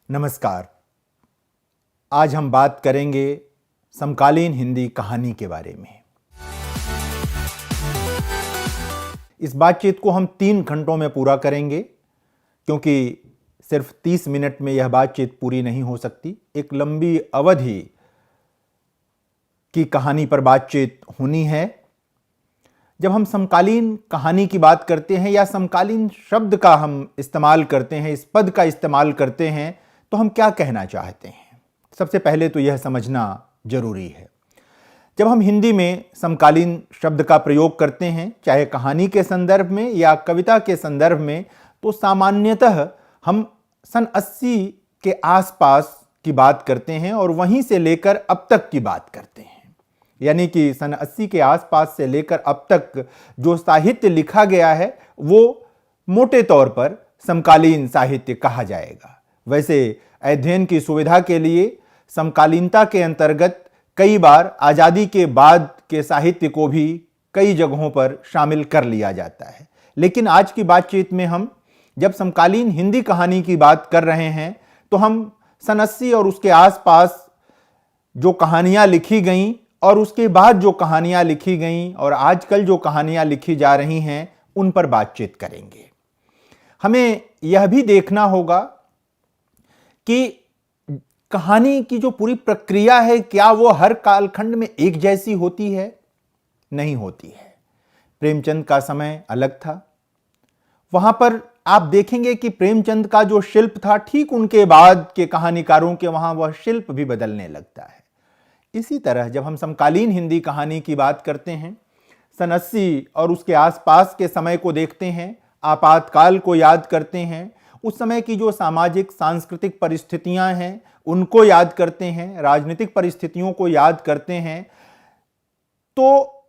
नमस्कार। आज हम बात करेंगे समकालीन हिंदी कहानी के बारे में। इस बातचीत को हम 3 घंटों में पूरा करेंगे क्योंकि सिर्फ 30 मिनट में यह बातचीत पूरी नहीं हो सकती। एक लंबी अवधि की कहानी पर बातचीत होनी है। जब हम समकालीन कहानी की बात करते हैं या समकालीन शब्द का हम इस्तेमाल करते हैं, इस पद का इस्तेमाल करते हैं, तो हम क्या कहना चाहते हैं? सबसे पहले तो यह समझना जरूरी है। जब हम हिंदी में समकालीन शब्द का प्रयोग करते हैं, चाहे कहानी के संदर्भ में या कविता के संदर्भ में, तो सामान्यतः हम सन 80 के आसपास की बात करते हैं और वहीं से लेकर अब तक की बात करते हैं। यानी कि सन 80 के आसपास से लेकर अब तक जो साहित्य लिखा गया है वो मोटे तौर पर समकालीन साहित्य कहा जाएगा। वैसे अध्ययन की सुविधा के लिए समकालीनता के अंतर्गत कई बार आज़ादी के बाद के साहित्य को भी कई जगहों पर शामिल कर लिया जाता है। लेकिन आज की बातचीत में हम जब समकालीन हिंदी कहानी की बात कर रहे हैं तो हम सन 80 और उसके आसपास जो कहानियां लिखी गईं और उसके बाद जो कहानियां लिखी गईं और आजकल जो कहानियां लिखी जा रही हैं उन पर बातचीत करेंगे। हमें यह भी देखना होगा कि कहानी की जो पूरी प्रक्रिया है क्या वो हर कालखंड में एक जैसी होती है? नहीं होती है। प्रेमचंद का समय अलग था। वहां पर आप देखेंगे कि प्रेमचंद का जो शिल्प था, ठीक उनके बाद के कहानीकारों के वहां वह शिल्प भी बदलने लगता है। इसी तरह जब हम समकालीन हिंदी कहानी की बात करते हैं, सन 80 और उसके आसपास के समय को देखते हैं, आपातकाल को याद करते हैं, उस समय की जो सामाजिक सांस्कृतिक परिस्थितियां हैं उनको याद करते हैं, राजनीतिक परिस्थितियों को याद करते हैं, तो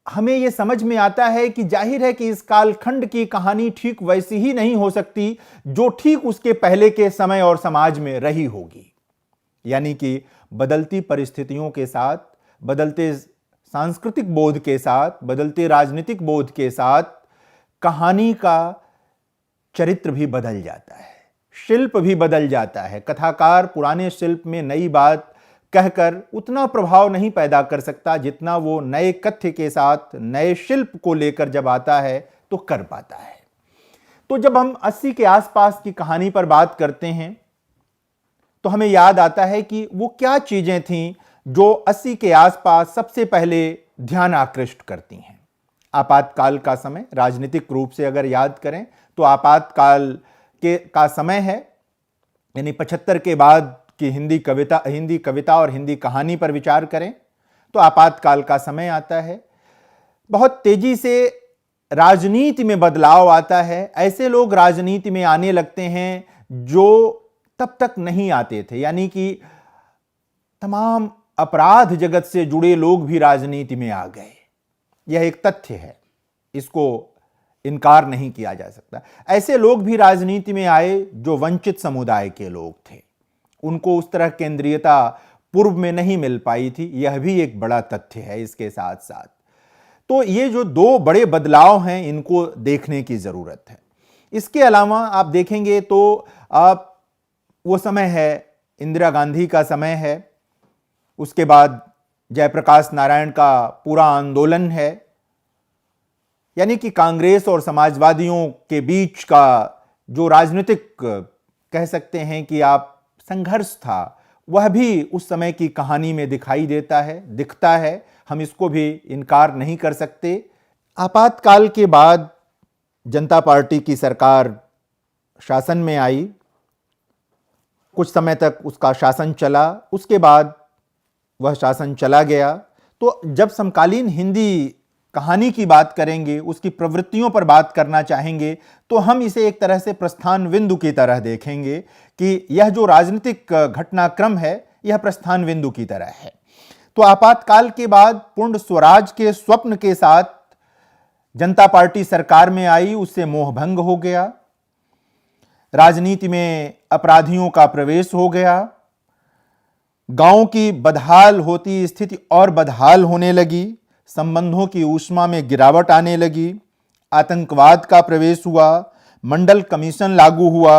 हमें यह समझ में आता है कि जाहिर है कि इस कालखंड की कहानी ठीक वैसी ही नहीं हो सकती जो ठीक उसके पहले के समय और समाज में रही होगी। यानी कि बदलती परिस्थितियों के साथ, बदलते सांस्कृतिक बोध के साथ, बदलते राजनीतिक बोध के साथ कहानी का चरित्र भी बदल जाता है, शिल्प भी बदल जाता है। कथाकार पुराने शिल्प में नई बात कहकर उतना प्रभाव नहीं पैदा कर सकता जितना वो नए कथ्य के साथ नए शिल्प को लेकर जब आता है तो कर पाता है। तो जब हम 80 के आसपास की कहानी पर बात करते हैं तो हमें याद आता है कि वो क्या चीजें थीं जो 80 के आसपास सबसे पहले ध्यान आकृष्ट करती हैं। आपातकाल का समय, राजनीतिक रूप से अगर याद करें तो आपातकाल का समय है, यानी 75 के बाद की हिंदी कविता और हिंदी कहानी पर विचार करें तो आपातकाल का समय आता है। बहुत तेजी से राजनीति में बदलाव आता है। ऐसे लोग राजनीति में आने लगते हैं जो तब तक नहीं आते थे, यानी कि तमाम अपराध जगत से जुड़े लोग भी राजनीति में आ गए। यह एक तथ्य है, इसको इनकार नहीं किया जा सकता। ऐसे लोग भी राजनीति में आए जो वंचित समुदाय के लोग थे, उनको उस तरह केंद्रीयता पूर्व में नहीं मिल पाई थी। यह भी एक बड़ा तथ्य है। इसके साथ साथ तो ये जो 2 बड़े बदलाव हैं इनको देखने की जरूरत है। इसके अलावा आप देखेंगे तो वो समय है, इंदिरा गांधी का समय है, उसके बाद जयप्रकाश नारायण का पूरा आंदोलन है, यानी कि कांग्रेस और समाजवादियों के बीच का जो राजनीतिक कह सकते हैं कि आप संघर्ष था, वह भी उस समय की कहानी में दिखाई देता है, दिखता है। हम इसको भी इनकार नहीं कर सकते। आपातकाल के बाद जनता पार्टी की सरकार शासन में आई, कुछ समय तक उसका शासन चला, उसके बाद वह शासन चला गया। तो जब समकालीन हिंदी कहानी की बात करेंगे, उसकी प्रवृत्तियों पर बात करना चाहेंगे, तो हम इसे एक तरह से प्रस्थान बिंदु की तरह देखेंगे कि यह जो राजनीतिक घटनाक्रम है यह प्रस्थान बिंदु की तरह है। तो आपातकाल के बाद पूर्ण स्वराज के स्वप्न के साथ जनता पार्टी सरकार में आई, उससे मोहभंग हो गया, राजनीति में अपराधियों का प्रवेश हो गया, गांव की बदहाल होती स्थिति और बदहाल होने लगी, संबंधों की ऊष्मा में गिरावट आने लगी, आतंकवाद का प्रवेश हुआ, मंडल कमीशन लागू हुआ,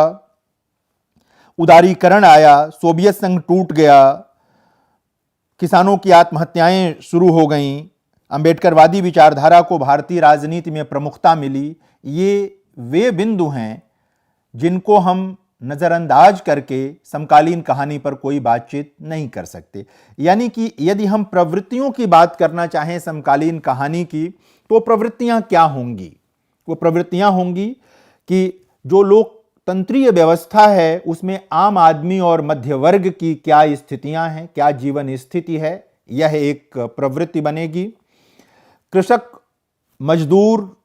उदारीकरण आया, सोवियत संघ टूट गया, किसानों की आत्महत्याएं शुरू हो गईं, अंबेडकरवादी विचारधारा को भारतीय राजनीति में प्रमुखता मिली। ये वे बिंदु हैं जिनको हम नजरअंदाज करके समकालीन कहानी पर कोई बातचीत नहीं कर सकते। यानी कि यदि हम प्रवृत्तियों की बात करना चाहें समकालीन कहानी की, तो प्रवृत्तियां क्या होंगी? वो प्रवृत्तियां होंगी कि जो लोकतंत्रीय व्यवस्था है उसमें आम आदमी और मध्य वर्ग की क्या स्थितियां हैं, क्या जीवन स्थिति है, यह एक प्रवृत्ति बनेगी। कृषक, मजदूर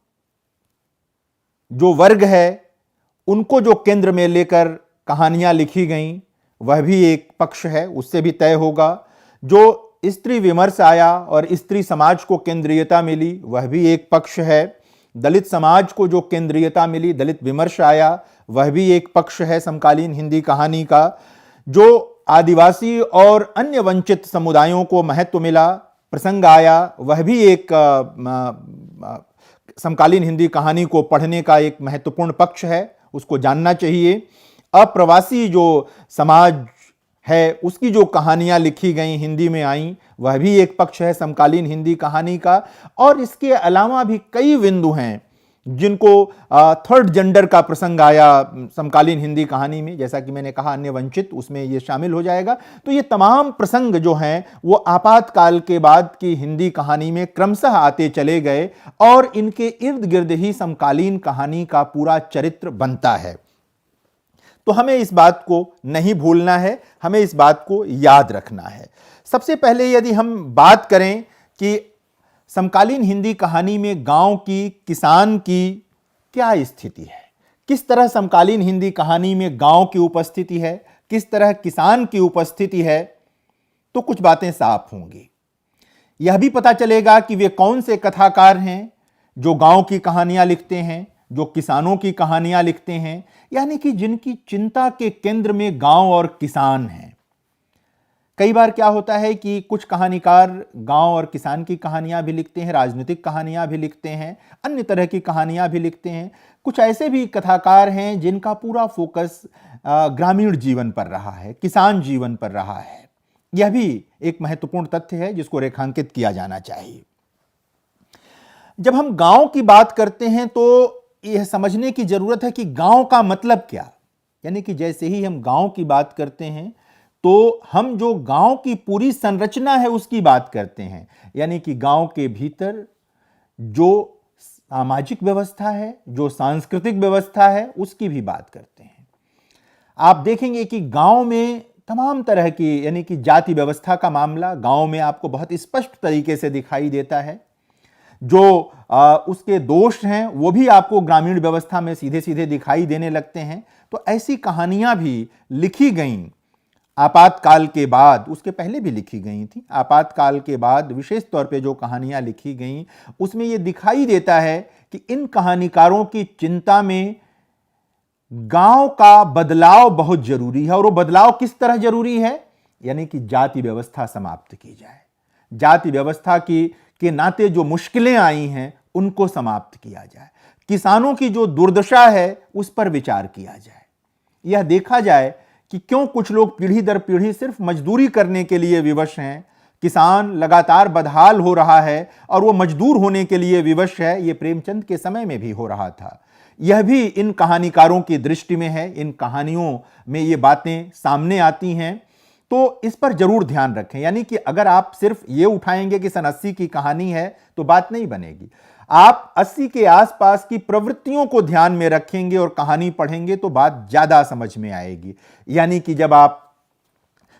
जो वर्ग है उनको जो केंद्र में लेकर कहानियां लिखी गईं, वह भी एक पक्ष है, उससे भी तय होगा। जो स्त्री विमर्श आया और स्त्री समाज को केंद्रीयता मिली, वह भी एक पक्ष है। दलित समाज को जो केंद्रीयता मिली, दलित विमर्श आया, वह भी एक पक्ष है समकालीन हिंदी कहानी का। जो आदिवासी और अन्य वंचित समुदायों को महत्व मिला, प्रसंग आया, वह भी एक समकालीन हिंदी कहानी को पढ़ने का एक महत्वपूर्ण पक्ष है, उसको जानना चाहिए। अप्रवासी जो समाज है उसकी जो कहानियां लिखी गई, हिंदी में आई, वह भी एक पक्ष है समकालीन हिंदी कहानी का। और इसके अलावा भी कई बिंदु हैं जिनको थर्ड जेंडर का प्रसंग आया समकालीन हिंदी कहानी में, जैसा कि मैंने कहा अन्य वंचित, उसमें ये शामिल हो जाएगा। तो ये तमाम प्रसंग जो हैं वो आपातकाल के बाद की हिंदी कहानी में क्रमशः आते चले गए और इनके इर्द गिर्द ही समकालीन कहानी का पूरा चरित्र बनता है। तो हमें इस बात को नहीं भूलना है, हमें इस बात को याद रखना है। सबसे पहले यदि हम बात करें कि समकालीन हिंदी कहानी में गांव की, किसान की क्या स्थिति है, किस तरह समकालीन हिंदी कहानी में गांव की उपस्थिति है, किस तरह किसान की उपस्थिति है, तो कुछ बातें साफ होंगी। यह भी पता चलेगा कि वे कौन से कथाकार हैं जो गांव की कहानियां लिखते हैं, जो किसानों की कहानियां लिखते हैं, यानी कि जिनकी चिंता के केंद्र में गांव और किसान हैं। कई बार क्या होता है कि कुछ कहानीकार गांव और किसान की कहानियां भी लिखते हैं, राजनीतिक कहानियां भी लिखते हैं, अन्य तरह की कहानियां भी लिखते हैं। कुछ ऐसे भी कथाकार हैं जिनका पूरा फोकस ग्रामीण जीवन पर रहा है, किसान जीवन पर रहा है। यह भी एक महत्वपूर्ण तथ्य है जिसको रेखांकित किया जाना चाहिए। जब हम गांव की बात करते हैं तो यह समझने की जरूरत है कि गांव का मतलब क्या, यानी कि जैसे ही हम गांव की बात करते हैं तो हम जो गांव की पूरी संरचना है उसकी बात करते हैं, यानी कि गांव के भीतर जो सामाजिक व्यवस्था है, जो सांस्कृतिक व्यवस्था है, उसकी भी बात करते हैं। आप देखेंगे कि गांव में तमाम तरह की, यानी कि जाति व्यवस्था का मामला गांव में आपको बहुत स्पष्ट तरीके से दिखाई देता है। जो उसके दोष हैं वो भी आपको ग्रामीण व्यवस्था में सीधे सीधे दिखाई देने लगते हैं। तो ऐसी कहानियां भी लिखी गईं आपातकाल के बाद, उसके पहले भी लिखी गई थी, आपातकाल के बाद विशेष तौर पे जो कहानियां लिखी गईं उसमें यह दिखाई देता है कि इन कहानीकारों की चिंता में गांव का बदलाव बहुत जरूरी है। और वो बदलाव किस तरह जरूरी है, यानी कि जाति व्यवस्था समाप्त की जाए, जाति व्यवस्था के नाते जो मुश्किलें आई हैं उनको समाप्त किया जाए, किसानों की जो दुर्दशा है उस पर विचार किया जाए, यह देखा जाए कि क्यों कुछ लोग पीढ़ी दर पीढ़ी सिर्फ मजदूरी करने के लिए विवश हैं, किसान लगातार बदहाल हो रहा है और वो मजदूर होने के लिए विवश है। ये प्रेमचंद के समय में भी हो रहा था। यह भी इन कहानीकारों की दृष्टि में है, इन कहानियों में ये बातें सामने आती हैं। तो इस पर जरूर ध्यान रखें, यानी कि अगर आप सिर्फ ये उठाएंगे कि सन 80 की कहानी है तो बात नहीं बनेगी। आप 80 के आसपास की प्रवृत्तियों को ध्यान में रखेंगे और कहानी पढ़ेंगे तो बात ज्यादा समझ में आएगी। यानी कि जब आप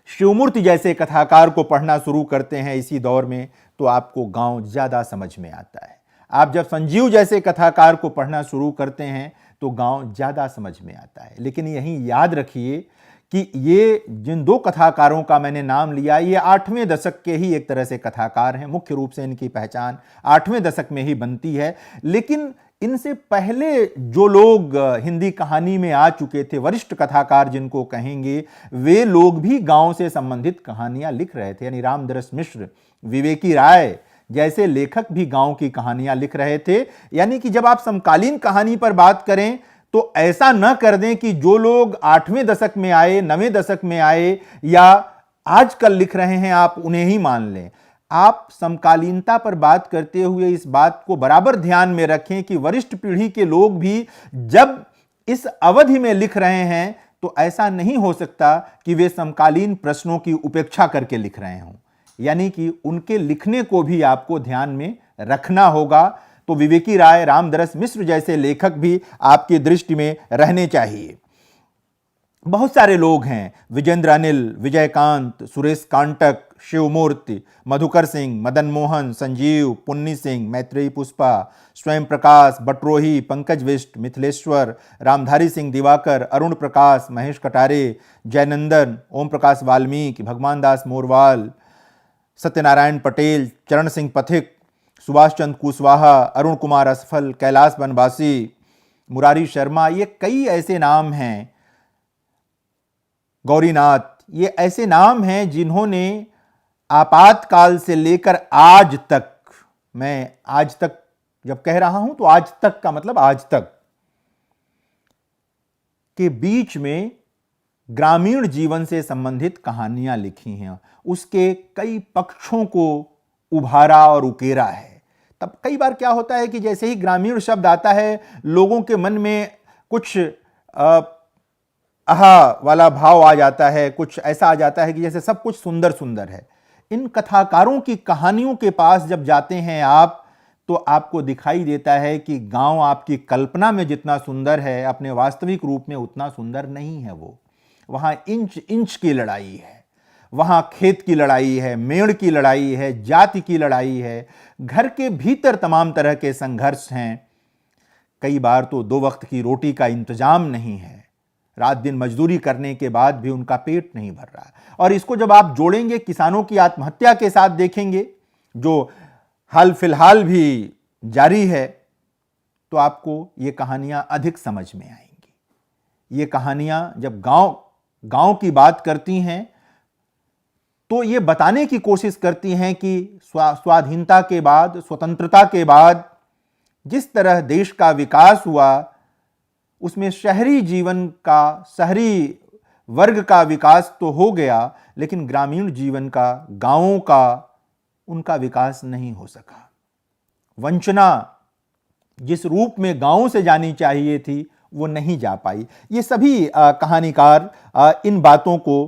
शिवमूर्ति जैसे कथाकार को पढ़ना शुरू करते हैं इसी दौर में तो आपको गांव ज्यादा समझ में आता है। आप जब संजीव जैसे कथाकार को पढ़ना शुरू करते हैं तो गांव ज्यादा समझ में आता है। लेकिन यहीं याद रखिए कि ये जिन दो कथाकारों का मैंने नाम लिया, ये 8वें दशक के ही एक तरह से कथाकार हैं। मुख्य रूप से इनकी पहचान 8वें दशक में ही बनती है। लेकिन इनसे पहले जो लोग हिंदी कहानी में आ चुके थे, वरिष्ठ कथाकार जिनको कहेंगे, वे लोग भी गांव से संबंधित कहानियां लिख रहे थे। यानी रामदरस मिश्र, विवेकी राय जैसे लेखक भी गांव की कहानियां लिख रहे थे। यानी कि जब आप समकालीन कहानी पर बात करें तो ऐसा न कर दें कि जो लोग 8वें दशक में आए, 9वें दशक में आए या आजकल लिख रहे हैं आप उन्हें ही मान लें। आप समकालीनता पर बात करते हुए इस बात को बराबर ध्यान में रखें कि वरिष्ठ पीढ़ी के लोग भी जब इस अवधि में लिख रहे हैं तो ऐसा नहीं हो सकता कि वे समकालीन प्रश्नों की उपेक्षा करके लिख रहे हों, यानी कि उनके लिखने को भी आपको ध्यान में रखना होगा। तो विवेकी राय, रामदरस मिश्र जैसे लेखक भी आपकी दृष्टि में रहने चाहिए। बहुत सारे लोग हैं, विजेंद्र अनिल, विजयकांत, सुरेश कांटक, शिवमूर्ति, मधुकर सिंह, मदन मोहन, संजीव, पुन्नी सिंह, मैत्रेयी पुष्पा, स्वयं प्रकाश, बटरोही, पंकज बिष्ट, मिथिलेश्वर, रामधारी सिंह दिवाकर, अरुण प्रकाश, महेश कटारे, जयनंदन, ओम प्रकाश वाल्मीकि, भगवान दास मोरवाल, सत्यनारायण पटेल, चरण सिंह पथिक, सुभाष चंद्र कुशवाहा, अरुण कुमार असफल, कैलाश बनवासी, मुरारी शर्मा, ये कई ऐसे नाम हैं, गौरीनाथ, ये ऐसे नाम हैं जिन्होंने आपातकाल से लेकर आज तक, मैं आज तक जब कह रहा हूं तो आज तक का मतलब आज तक के बीच में ग्रामीण जीवन से संबंधित कहानियां लिखी हैं, उसके कई पक्षों को उभारा और उकेरा है। तब कई बार क्या होता है कि जैसे ही ग्रामीण शब्द आता है लोगों के मन में कुछ आहा वाला भाव आ जाता है, कुछ ऐसा आ जाता है कि जैसे सब कुछ सुंदर सुंदर है। इन कथाकारों की कहानियों के पास जब जाते हैं आप तो आपको दिखाई देता है कि गांव आपकी कल्पना में जितना सुंदर है अपने वास्तविक रूप में उतना सुंदर नहीं है। वो वहां इंच इंच की लड़ाई है, वहां खेत की लड़ाई है, मेड़ की लड़ाई है, जाति की लड़ाई है, घर के भीतर तमाम तरह के संघर्ष हैं। कई बार तो 2 वक्त की रोटी का इंतजाम नहीं है, रात दिन मजदूरी करने के बाद भी उनका पेट नहीं भर रहा। और इसको जब आप जोड़ेंगे किसानों की आत्महत्या के साथ देखेंगे जो हाल फिलहाल भी जारी है, तो आपको ये कहानियां अधिक समझ में आएंगी। ये कहानियां जब गांव की बात करती हैं तो ये बताने की कोशिश करती हैं कि स्वाधीनता के बाद, स्वतंत्रता के बाद जिस तरह देश का विकास हुआ उसमें शहरी जीवन का, शहरी वर्ग का विकास तो हो गया, लेकिन ग्रामीण जीवन का, गांवों का, उनका विकास नहीं हो सका। वंचना जिस रूप में गांवों से जानी चाहिए थी वो नहीं जा पाई। ये सभी कहानीकार इन बातों को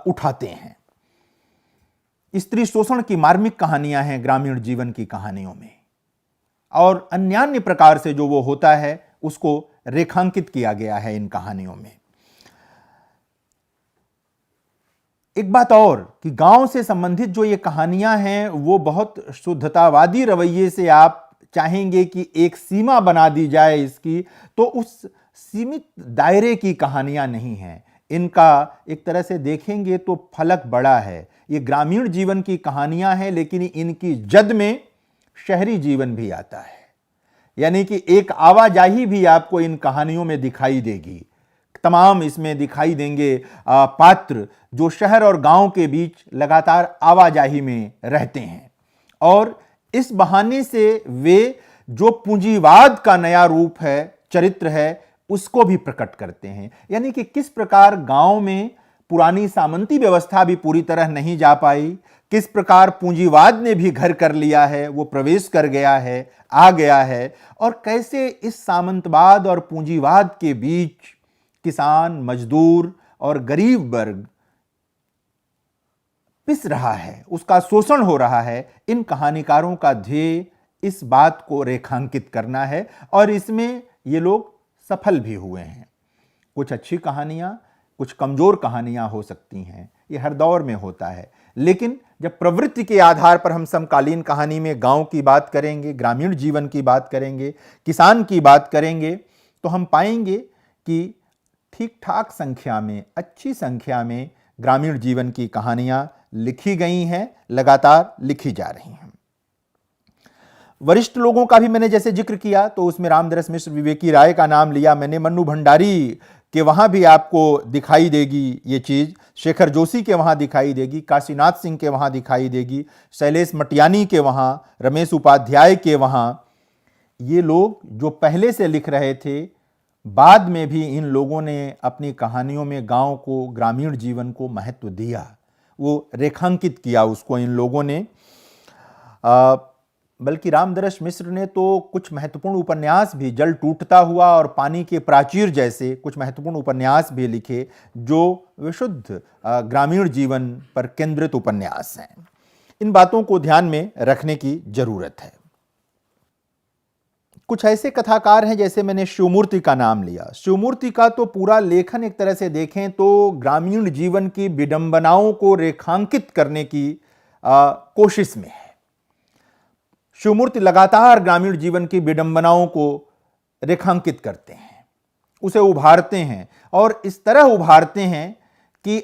उठाते हैं। स्त्री शोषण की मार्मिक कहानियां हैं ग्रामीण जीवन की कहानियों में, और अन्यान्य प्रकार से जो वो होता है उसको रेखांकित किया गया है इन कहानियों में। एक बात और कि गांव से संबंधित जो ये कहानियां हैं वो बहुत शुद्धतावादी रवैये से आप चाहेंगे कि एक सीमा बना दी जाए इसकी, तो उस सीमित दायरे की कहानियां नहीं हैं। इनका एक तरह से देखेंगे तो फलक बड़ा है। ये ग्रामीण जीवन की कहानियां हैं, लेकिन इनकी जद में शहरी जीवन भी आता है, यानी कि एक आवाजाही भी आपको इन कहानियों में दिखाई देगी। तमाम इसमें दिखाई देंगे पात्र जो शहर और गांव के बीच लगातार आवाजाही में रहते हैं, और इस बहाने से वे जो पूंजीवाद का नया रूप है, चरित्र है, उसको भी प्रकट करते हैं। यानी कि किस प्रकार गांव में पुरानी सामंती व्यवस्था भी पूरी तरह नहीं जा पाई, किस प्रकार पूंजीवाद ने भी घर कर लिया है, वो प्रवेश कर गया है, आ गया है, और कैसे इस सामंतवाद और पूंजीवाद के बीच किसान, मजदूर और गरीब वर्ग पिस रहा है, उसका शोषण हो रहा है। इन कहानीकारों का ध्येय इस बात को रेखांकित करना है, और इसमें ये लोग सफल भी हुए हैं। कुछ अच्छी कहानियां, कुछ कमजोर कहानियां हो सकती हैं, ये हर दौर में होता है, लेकिन जब प्रवृत्ति के आधार पर हम समकालीन कहानी में गांव की बात करेंगे, ग्रामीण जीवन की बात करेंगे, किसान की बात करेंगे, तो हम पाएंगे कि ठीक ठाक संख्या में, अच्छी संख्या में ग्रामीण जीवन की कहानियां लिखी गई हैं, लगातार लिखी जा रही हैं। वरिष्ठ लोगों का भी मैंने जैसे जिक्र किया तो उसमें रामदरस मिश्र, विवेकी राय का नाम लिया मैंने, मन्नू भंडारी के वहां भी आपको दिखाई देगी ये चीज, शेखर जोशी के वहां दिखाई देगी, काशीनाथ सिंह के वहां दिखाई देगी, शैलेश मटियानी के वहां, रमेश उपाध्याय के वहां। ये लोग जो पहले से लिख रहे थे बाद में भी इन लोगों ने अपनी कहानियों में गांव को, ग्रामीण जीवन को महत्व दिया, वो रेखांकित किया उसको इन लोगों ने। बल्कि रामदरस मिश्र ने तो कुछ महत्वपूर्ण उपन्यास भी, जल टूटता हुआ और पानी के प्राचीर जैसे कुछ महत्वपूर्ण उपन्यास भी लिखे, जो विशुद्ध ग्रामीण जीवन पर केंद्रित उपन्यास हैं। इन बातों को ध्यान में रखने की जरूरत है। कुछ ऐसे कथाकार हैं, जैसे मैंने शिवमूर्ति का नाम लिया। शिवमूर्ति का तो पूरा लेखन एक तरह से देखें तो ग्रामीण जीवन की विडंबनाओं को रेखांकित करने की कोशिश में है। शिवमूर्ति लगातार ग्रामीण जीवन की विडंबनाओं को रेखांकित करते हैं, उसे उभारते हैं, और इस तरह उभारते हैं कि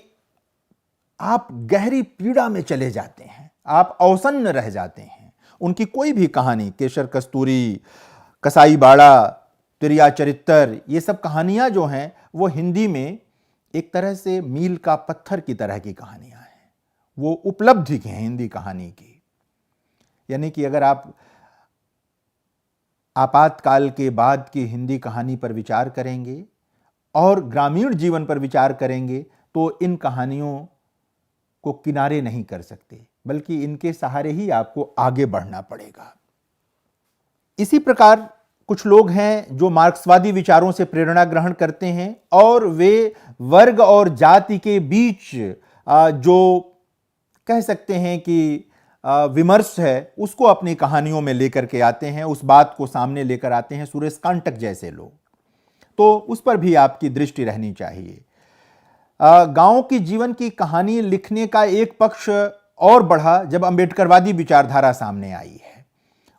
आप गहरी पीड़ा में चले जाते हैं, आप अवसन्न रह जाते हैं। उनकी कोई भी कहानी, केशर कस्तूरी, कसाई बाड़ा, तिरिया चरित्र, ये सब कहानियां जो हैं वो हिंदी में एक तरह से मील का पत्थर की तरह की कहानियां हैं। वो उपलब्धि की हैं हिंदी कहानी की। यानी कि अगर आप आपातकाल के बाद की हिंदी कहानी पर विचार करेंगे और ग्रामीण जीवन पर विचार करेंगे तो इन कहानियों को किनारे नहीं कर सकते, बल्कि इनके सहारे ही आपको आगे बढ़ना पड़ेगा। इसी प्रकार कुछ लोग हैं जो मार्क्सवादी विचारों से प्रेरणा ग्रहण करते हैं और वे वर्ग और जाति के बीच जो कह सकते हैं कि विमर्श है, उसको अपनी कहानियों में लेकर के आते हैं, उस बात को सामने लेकर आते हैं। सुरेश कांटक जैसे लोग, तो उस पर भी आपकी दृष्टि रहनी चाहिए। गांव की जीवन की कहानी लिखने का एक पक्ष और बढ़ा जब अंबेडकरवादी विचारधारा सामने आई है।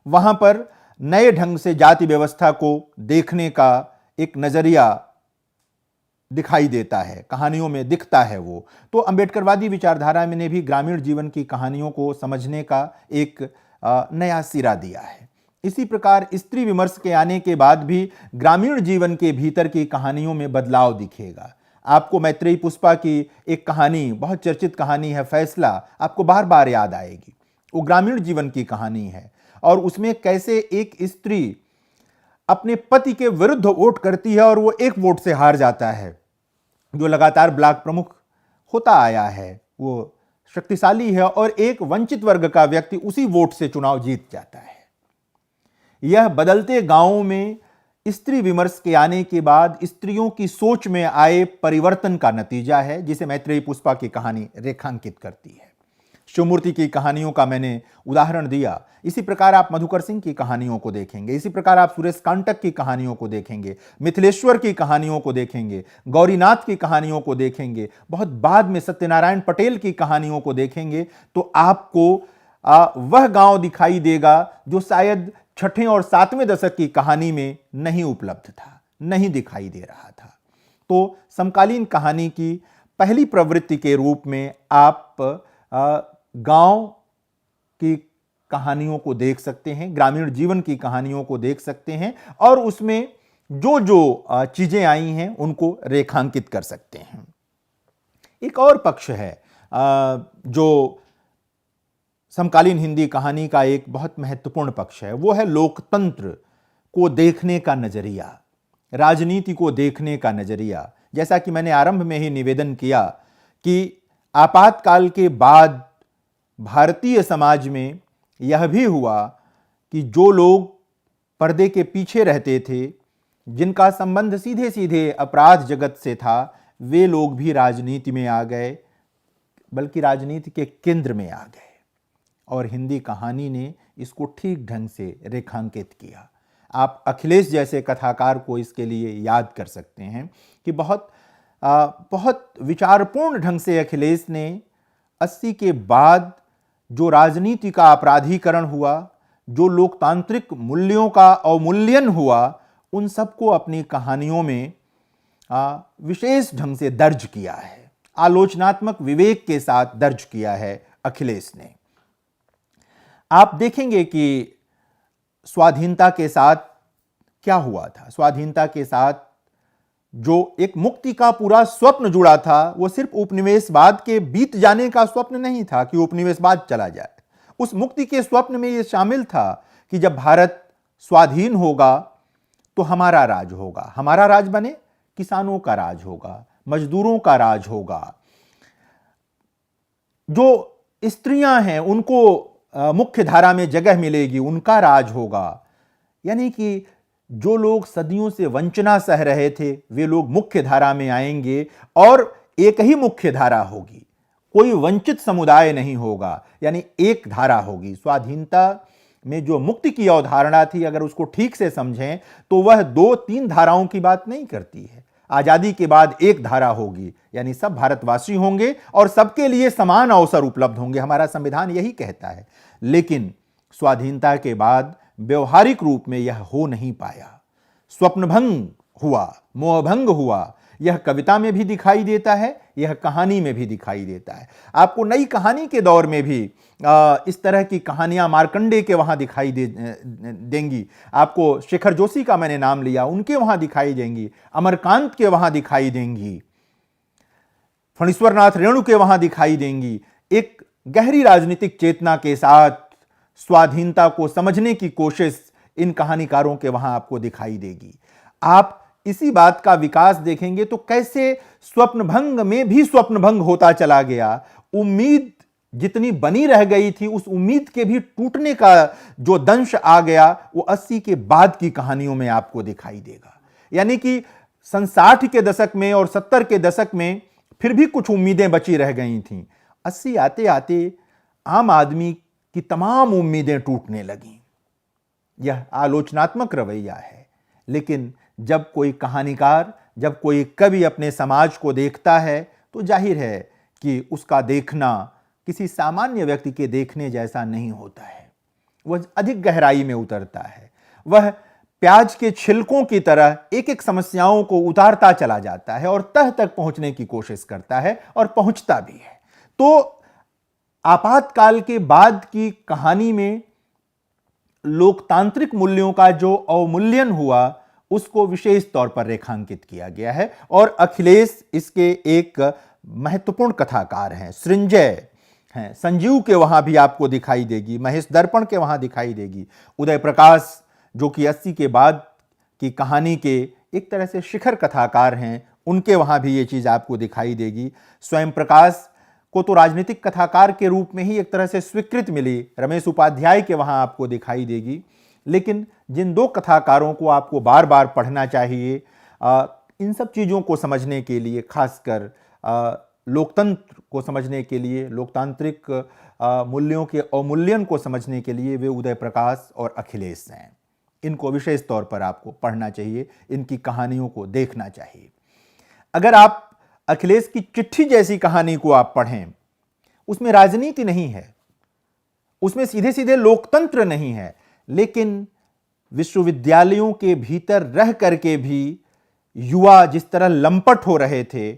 वहां पर नए ढंग से जाति व्यवस्था को देखने का एक नजरिया दिखाई देता है, कहानियों में दिखता है वो। तो अंबेडकरवादी विचारधारा में ने भी ग्रामीण जीवन की कहानियों को समझने का एक नया सिरा दिया है। इसी प्रकार स्त्री विमर्श के आने के बाद भी ग्रामीण जीवन के भीतर की कहानियों में बदलाव दिखेगा। आपको मैत्रेयी पुष्पा की एक कहानी, बहुत चर्चित कहानी है फैसला, आपको बार बार याद आएगी। वो ग्रामीण जीवन की कहानी है और उसमें कैसे एक स्त्री अपने पति के विरुद्ध वोट करती है और वो एक वोट से हार जाता है। जो लगातार ब्लॉक प्रमुख होता आया है, वो शक्तिशाली है और एक वंचित वर्ग का व्यक्ति उसी वोट से चुनाव जीत जाता है। यह बदलते गांवों में स्त्री विमर्श के आने के बाद स्त्रियों की सोच में आए परिवर्तन का नतीजा है, जिसे मैत्रेयी पुष्पा की कहानी रेखांकित करती है। शिवमूर्ति की कहानियों का मैंने उदाहरण दिया। इसी प्रकार आप मधुकर सिंह की कहानियों को देखेंगे, इसी प्रकार आप सुरेश कांटक की कहानियों को देखेंगे, मिथिलेश्वर की कहानियों को देखेंगे, गौरीनाथ की कहानियों को देखेंगे, बहुत बाद में सत्यनारायण पटेल की कहानियों को देखेंगे, तो आपको वह गांव दिखाई देगा जो शायद छठे और सातवें दशक की कहानी में नहीं उपलब्ध था, नहीं दिखाई दे रहा था। तो समकालीन कहानी की पहली प्रवृत्ति के रूप में आप गांव की कहानियों को देख सकते हैं, ग्रामीण जीवन की कहानियों को देख सकते हैं और उसमें जो जो चीजें आई हैं उनको रेखांकित कर सकते हैं। एक और पक्ष है जो समकालीन हिंदी कहानी का एक बहुत महत्वपूर्ण पक्ष है, वो है लोकतंत्र को देखने का नजरिया, राजनीति को देखने का नजरिया। जैसा कि मैंने आरंभ में ही निवेदन किया कि आपातकाल के बाद भारतीय समाज में यह भी हुआ कि जो लोग पर्दे के पीछे रहते थे, जिनका संबंध सीधे सीधे अपराध जगत से था, वे लोग भी राजनीति में आ गए, बल्कि राजनीति के केंद्र में आ गए। और हिंदी कहानी ने इसको ठीक ढंग से रेखांकित किया। आप अखिलेश जैसे कथाकार को इसके लिए याद कर सकते हैं कि बहुत विचारपूर्ण ढंग से अखिलेश ने 80 के बाद जो राजनीति का अपराधीकरण हुआ, जो लोकतांत्रिक मूल्यों का अवमूल्यन हुआ, उन सबको अपनी कहानियों में विशेष ढंग से दर्ज किया है, आलोचनात्मक विवेक के साथ दर्ज किया है अखिलेश ने। आप देखेंगे कि स्वाधीनता के साथ क्या हुआ था। स्वाधीनता के साथ जो एक मुक्ति का पूरा स्वप्न जुड़ा था, वो सिर्फ उपनिवेशवाद के बीत जाने का स्वप्न नहीं था कि उपनिवेशवाद चला जाए। उस मुक्ति के स्वप्न में यह शामिल था कि जब भारत स्वाधीन होगा तो हमारा राज होगा। हमारा राज बने, किसानों का राज होगा, मजदूरों का राज होगा, जो स्त्रियां हैं उनको मुख्य धारा में जगह मिलेगी, उनका राज होगा। यानी कि जो लोग सदियों से वंचना सह रहे थे वे लोग मुख्य धारा में आएंगे और एक ही मुख्य धारा होगी, कोई वंचित समुदाय नहीं होगा, यानी एक धारा होगी। स्वाधीनता में जो मुक्ति की अवधारणा थी, अगर उसको ठीक से समझें तो वह 2-3 धाराओं की बात नहीं करती है। आजादी के बाद एक धारा होगी, यानी सब भारतवासी होंगे और सबके लिए समान अवसर उपलब्ध होंगे, हमारा संविधान यही कहता है। लेकिन स्वाधीनता के बाद व्यवहारिक रूप में यह हो नहीं पाया। स्वप्नभंग हुआ, मोहभंग हुआ। यह कविता में भी दिखाई देता है, यह कहानी में भी दिखाई देता है। आपको नई कहानी के दौर में भी इस तरह की कहानियां मार्कंडे के वहां दिखाई देंगी। आपको शेखर जोशी का मैंने नाम लिया, उनके वहां दिखाई देंगी, अमरकांत के वहां दिखाई देंगी, फणीश्वरनाथ रेणु के वहां दिखाई देंगी। एक गहरी राजनीतिक चेतना के साथ स्वाधीनता को समझने की कोशिश इन कहानीकारों के वहां आपको दिखाई देगी। आप इसी बात का विकास देखेंगे तो कैसे स्वप्नभंग में भी स्वप्नभंग होता चला गया। उम्मीद जितनी बनी रह गई थी, उस उम्मीद के भी टूटने का जो दंश आ गया, वो 80 के बाद की कहानियों में आपको दिखाई देगा। यानी कि 60 के दशक में और 70 के दशक में फिर भी कुछ उम्मीदें बची रह गई थीं। 80 आते आते आम आदमी की तमाम उम्मीदें टूटने लगीं। यह आलोचनात्मक रवैया है, लेकिन जब कोई कहानीकार, जब कोई कवि अपने समाज को देखता है तो जाहिर है कि उसका देखना किसी सामान्य व्यक्ति के देखने जैसा नहीं होता है। वह अधिक गहराई में उतरता है। वह प्याज के छिलकों की तरह एक एक समस्याओं को उतारता चला जाता है और तह तक पहुंचने की कोशिश करता है और पहुंचता भी है। तो आपातकाल के बाद की कहानी में लोकतांत्रिक मूल्यों का जो अवमूल्यन हुआ, उसको विशेष तौर पर रेखांकित किया गया है। और अखिलेश इसके एक महत्वपूर्ण कथाकार हैं। सृंजय हैं, संजीव के वहां भी आपको दिखाई देगी, महेश दर्पण के वहां दिखाई देगी, उदय प्रकाश जो कि 80 के बाद की कहानी के एक तरह से शिखर कथाकार हैं, उनके वहां भी ये चीज आपको दिखाई देगी। स्वयं प्रकाश को तो राजनीतिक कथाकार के रूप में ही एक तरह से स्वीकृति मिली, रमेश उपाध्याय के वहां आपको दिखाई देगी। लेकिन जिन दो कथाकारों को आपको बार बार पढ़ना चाहिए इन सब चीज़ों को समझने के लिए, खासकर लोकतंत्र को समझने के लिए, लोकतांत्रिक मूल्यों के अवमूल्यन को समझने के लिए, वे उदय प्रकाश और अखिलेश हैं। इनको विशेष तौर पर आपको पढ़ना चाहिए, इनकी कहानियों को देखना चाहिए। अगर आप अखिलेश की चिट्ठी जैसी कहानी को आप पढ़ें, उसमें राजनीति नहीं है, उसमें सीधे सीधे लोकतंत्र नहीं है, लेकिन विश्वविद्यालयों के भीतर रह करके भी युवा जिस तरह लंपट हो रहे थे,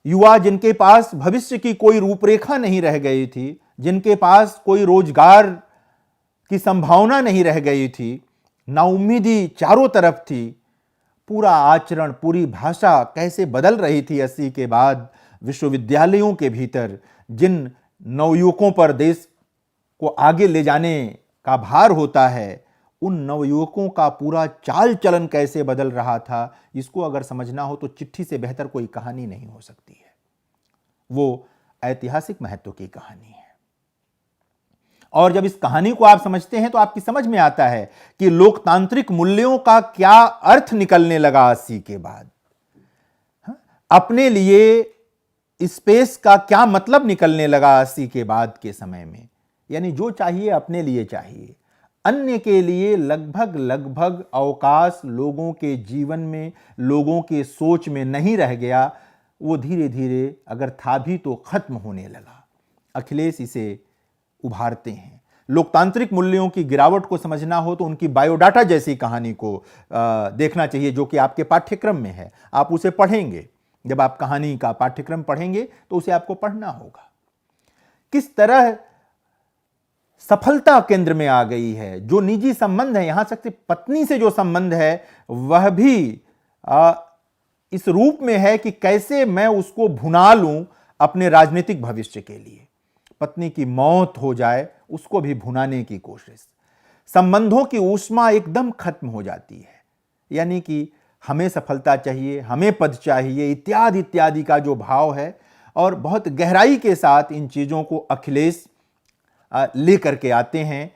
युवा जिनके पास भविष्य की कोई रूपरेखा नहीं रह गई थी, जिनके पास कोई रोजगार की संभावना नहीं रह गई थी, नाउम्मीदी चारों तरफ थी, पूरा आचरण, पूरी भाषा कैसे बदल रही थी 80 के बाद। विश्वविद्यालयों के भीतर जिन नवयुवकों पर देश को आगे ले जाने का भार होता है, उन नवयुवकों का पूरा चाल चलन कैसे बदल रहा था, इसको अगर समझना हो तो चिट्ठी से बेहतर कोई कहानी नहीं हो सकती है। वो ऐतिहासिक महत्व की कहानी है। और जब इस कहानी को आप समझते हैं तो आपकी समझ में आता है कि लोकतांत्रिक मूल्यों का क्या अर्थ निकलने लगा 80 के बाद, अपने लिए स्पेस का क्या मतलब निकलने लगा 80 के बाद के समय में। यानी जो चाहिए अपने लिए चाहिए, अन्य के लिए लगभग अवकाश लोगों के जीवन में, लोगों के सोच में नहीं रह गया। वो धीरे धीरे, अगर था भी तो खत्म होने लगा। अखिलेश इसे उभारते हैं। लोकतांत्रिक मूल्यों की गिरावट को समझना हो तो उनकी बायोडाटा जैसी कहानी को देखना चाहिए, जो कि आपके पाठ्यक्रम में है। आप उसे पढ़ेंगे, जब आप कहानी का पाठ्यक्रम पढ़ेंगे तो उसे आपको पढ़ना होगा। किस तरह सफलता केंद्र में आ गई है। जो निजी संबंध है, यहां तक पत्नी से जो संबंध है, वह भी इस रूप में है कि कैसे मैं उसको भुना लूं अपने राजनीतिक भविष्य के लिए। पत्नी की मौत हो जाए, उसको भी भुनाने की कोशिश। संबंधों की ऊष्मा एकदम खत्म हो जाती है। यानी कि हमें सफलता चाहिए, हमें पद चाहिए, इत्यादि इत्यादि का जो भाव है, और बहुत गहराई के साथ इन चीज़ों को अखिलेश लेकर के आते हैं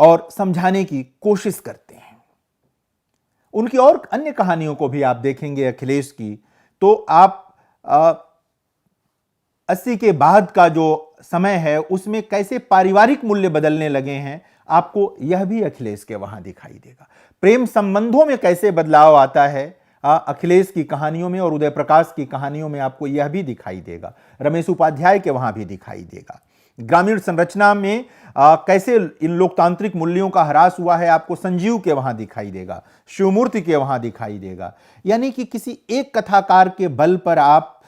और समझाने की कोशिश करते हैं। उनकी और अन्य कहानियों को भी आप देखेंगे अखिलेश की, तो आप 80 के बाद का जो समय है उसमें कैसे पारिवारिक मूल्य बदलने लगे हैं, आपको यह भी अखिलेश के वहां दिखाई देगा। प्रेम संबंधों में कैसे बदलाव आता है अखिलेश की कहानियों में, और उदय प्रकाश की कहानियों में आपको यह भी दिखाई देगा। रमेश उपाध्याय के वहां भी दिखाई देगा। ग्रामीण संरचना में कैसे इन लोकतांत्रिक मूल्यों का ह्रास हुआ है, आपको संजीव के वहां दिखाई देगा, शिवमूर्ति के वहां दिखाई देगा। यानी कि किसी एक कथाकार के बल पर आप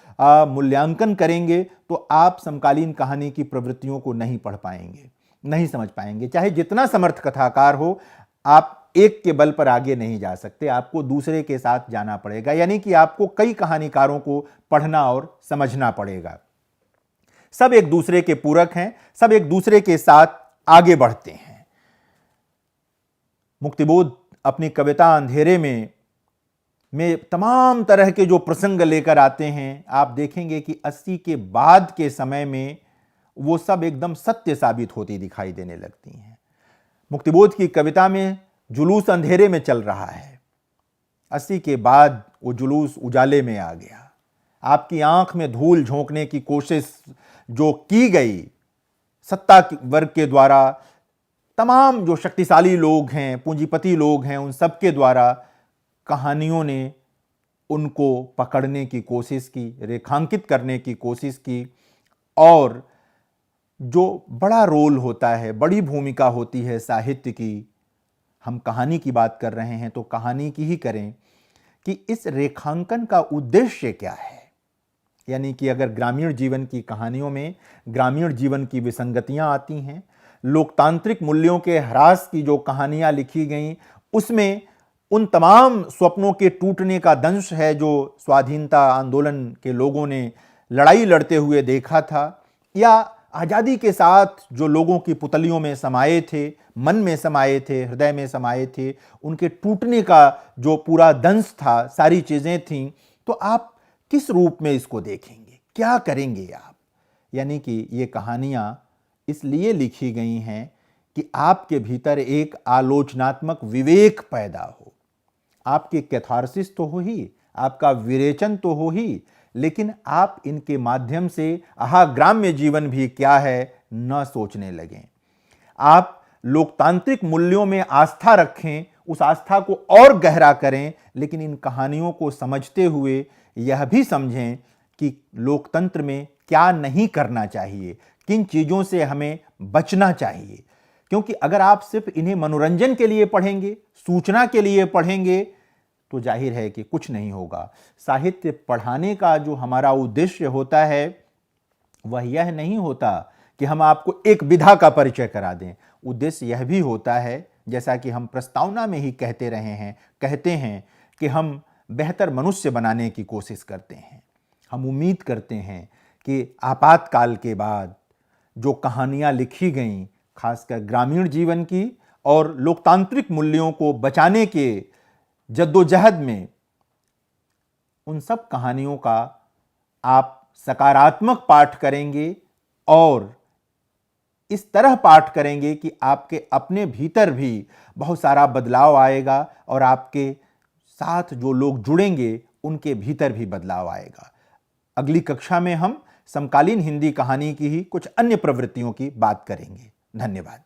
मूल्यांकन करेंगे तो आप समकालीन कहानी की प्रवृत्तियों को नहीं पढ़ पाएंगे, नहीं समझ पाएंगे। चाहे जितना समर्थ कथाकार हो, आप एक के बल पर आगे नहीं जा सकते, आपको दूसरे के साथ जाना पड़ेगा। यानी कि आपको कई कहानीकारों को पढ़ना और समझना पड़ेगा। सब एक दूसरे के पूरक हैं, सब एक दूसरे के साथ आगे बढ़ते हैं। मुक्तिबोध अपनी कविता अंधेरे में तमाम तरह के जो प्रसंग लेकर आते हैं, आप देखेंगे कि 80 के बाद के समय में वो सब एकदम सत्य साबित होती दिखाई देने लगती हैं। मुक्तिबोध की कविता में जुलूस अंधेरे में चल रहा है, 80 के बाद वो जुलूस उजाले में आ गया। आपकी आंख में धूल झोंकने की कोशिश जो की गई सत्ता वर्ग के द्वारा, तमाम जो शक्तिशाली लोग हैं, पूंजीपति लोग हैं, उन सब के द्वारा कहानियों ने उनको पकड़ने की कोशिश की, रेखांकित करने की कोशिश की। और जो बड़ा रोल होता है, बड़ी भूमिका होती है साहित्य की, हम कहानी की बात कर रहे हैं तो कहानी की ही करें कि इस रेखांकन का उद्देश्य क्या है। यानी कि अगर ग्रामीण जीवन की कहानियों में ग्रामीण जीवन की विसंगतियां आती हैं, लोकतांत्रिक मूल्यों के ह्रास की जो कहानियां लिखी गई, उसमें उन तमाम स्वप्नों के टूटने का दंश है जो स्वाधीनता आंदोलन के लोगों ने लड़ाई लड़ते हुए देखा था, या आज़ादी के साथ जो लोगों की पुतलियों में समाये थे, मन में समाये थे, हृदय में समाये थे, उनके टूटने का जो पूरा दंश था, सारी चीज़ें थीं। तो आप किस रूप में इसको देखेंगे, क्या करेंगे आप? यानी कि ये कहानियाँ इसलिए लिखी गई हैं कि आपके भीतर एक आलोचनात्मक विवेक पैदा हो। आपके कैथारसिस तो हो ही, आपका विरेचन तो हो ही, लेकिन आप इनके माध्यम से ग्राम्य जीवन भी क्या है न सोचने लगें। आप लोकतांत्रिक मूल्यों में आस्था रखें, उस आस्था को और गहरा करें, लेकिन इन कहानियों को समझते हुए यह भी समझें कि लोकतंत्र में क्या नहीं करना चाहिए, किन चीज़ों से हमें बचना चाहिए। क्योंकि अगर आप सिर्फ इन्हें मनोरंजन के लिए पढ़ेंगे, सूचना के लिए पढ़ेंगे, तो जाहिर है कि कुछ नहीं होगा। साहित्य पढ़ाने का जो हमारा उद्देश्य होता है वह यह नहीं होता कि हम आपको एक विधा का परिचय करा दें। उद्देश्य यह भी होता है, जैसा कि हम प्रस्तावना में ही कहते हैं कि हम बेहतर मनुष्य बनाने की कोशिश करते हैं। हम उम्मीद करते हैं कि आपातकाल के बाद जो कहानियाँ लिखी गईं, खासकर ग्रामीण जीवन की और लोकतांत्रिक मूल्यों को बचाने के जद्दोजहद में, उन सब कहानियों का आप सकारात्मक पाठ करेंगे और इस तरह पाठ करेंगे कि आपके अपने भीतर भी बहुत सारा बदलाव आएगा और आपके साथ जो लोग जुड़ेंगे उनके भीतर भी बदलाव आएगा। अगली कक्षा में हम समकालीन हिंदी कहानी की ही कुछ अन्य प्रवृत्तियों की बात करेंगे। धन्यवाद।